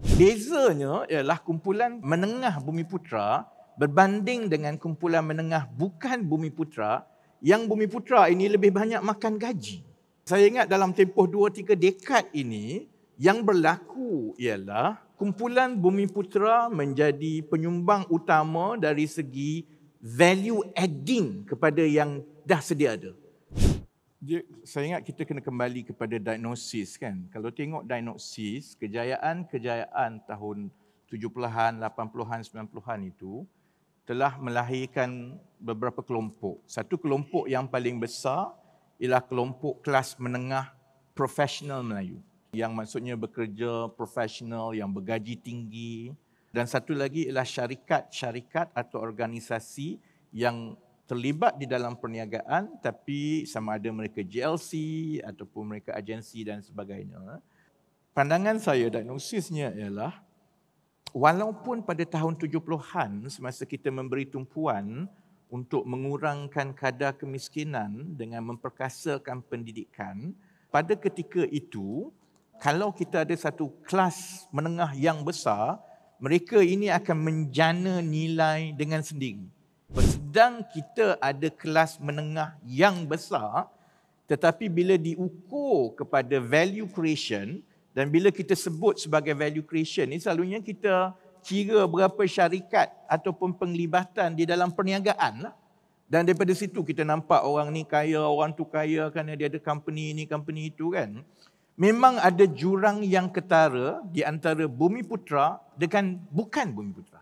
Bezanya ialah kumpulan menengah Bumiputera berbanding dengan kumpulan menengah bukan Bumiputera, yang Bumiputera ini lebih banyak makan gaji. Saya ingat dalam tempoh 2-3 dekad ini, yang berlaku ialah kumpulan Bumiputera menjadi penyumbang utama dari segi value adding kepada yang dah sedia ada. Saya ingat kita kena kembali kepada diagnosis kan. Kalau tengok diagnosis, kejayaan-kejayaan tahun 70-an, 80-an, 90-an itu telah melahirkan beberapa kelompok. Satu kelompok yang paling besar ialah kelompok kelas menengah profesional Melayu. Yang maksudnya bekerja profesional, yang bergaji tinggi. Dan satu lagi ialah syarikat-syarikat atau organisasi yang terlibat di dalam perniagaan tapi sama ada mereka GLC ataupun mereka agensi dan sebagainya. Pandangan saya, diagnosisnya ialah walaupun pada tahun 70-an semasa kita memberi tumpuan untuk mengurangkan kadar kemiskinan dengan memperkasakan pendidikan, pada ketika itu kalau kita ada satu kelas menengah yang besar, mereka ini akan menjana nilai dengan sendiri. Sedang kita ada kelas menengah yang besar, tetapi bila diukur kepada value creation, dan bila kita sebut sebagai value creation, ini selalunya kita kira berapa syarikat ataupun penglibatan di dalam perniagaan lah. Dan daripada situ kita nampak orang ni kaya, orang tu kaya kerana dia ada company ni, company itu kan. Memang ada jurang yang ketara di antara Bumiputera dengan bukan Bumiputera.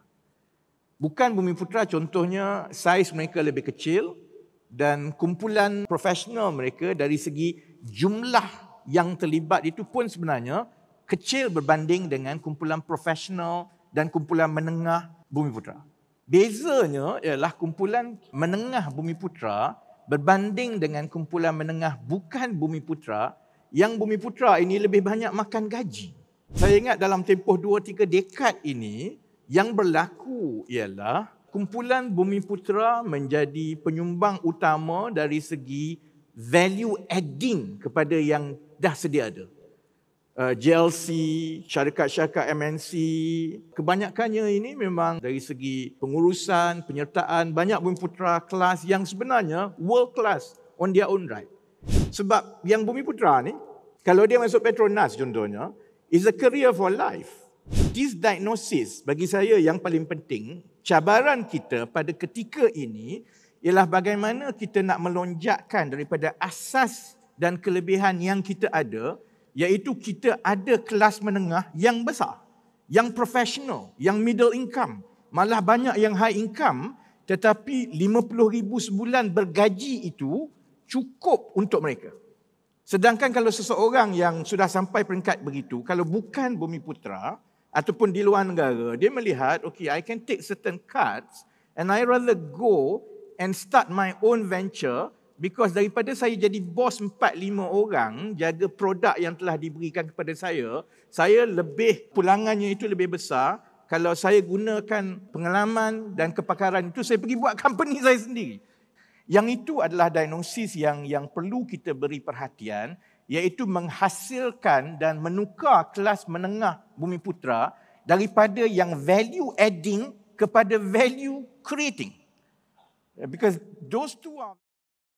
Bukan Bumiputera, contohnya saiz mereka lebih kecil dan kumpulan profesional mereka dari segi jumlah yang terlibat itu pun sebenarnya kecil berbanding dengan kumpulan profesional dan kumpulan menengah Bumiputera. Bezanya ialah kumpulan menengah Bumiputera berbanding dengan kumpulan menengah bukan Bumiputera, yang Bumiputera ini lebih banyak makan gaji. Saya ingat dalam tempoh 2-3 dekad ini, yang berlaku ialah kumpulan Bumiputera menjadi penyumbang utama dari segi value adding kepada yang dah sedia ada. GLC, syarikat-syarikat MNC, kebanyakannya ini memang dari segi pengurusan, penyertaan, banyak Bumiputera kelas yang sebenarnya world class on their own right. Sebab yang Bumiputera ni, kalau dia masuk Petronas contohnya, is a career for life. This diagnosis bagi saya yang paling penting, cabaran kita pada ketika ini ialah bagaimana kita nak melonjakkan daripada asas dan kelebihan yang kita ada, iaitu kita ada kelas menengah yang besar, yang profesional, yang middle income, malah banyak yang high income, tetapi 50,000 sebulan bergaji itu cukup untuk mereka. Sedangkan kalau seseorang yang sudah sampai peringkat begitu, kalau bukan Bumiputera ataupun di luar negara, dia melihat, okay, I can take certain cuts and I rather go and start my own venture because daripada saya jadi bos 4-5 orang, jaga produk yang telah diberikan kepada saya lebih, pulangannya itu lebih besar kalau saya gunakan pengalaman dan kepakaran itu, saya pergi buat company saya sendiri. Yang itu adalah diagnosis yang perlu kita beri perhatian, iaitu menghasilkan dan menukar kelas menengah Bumiputera daripada yang value adding kepada value creating. Because those two are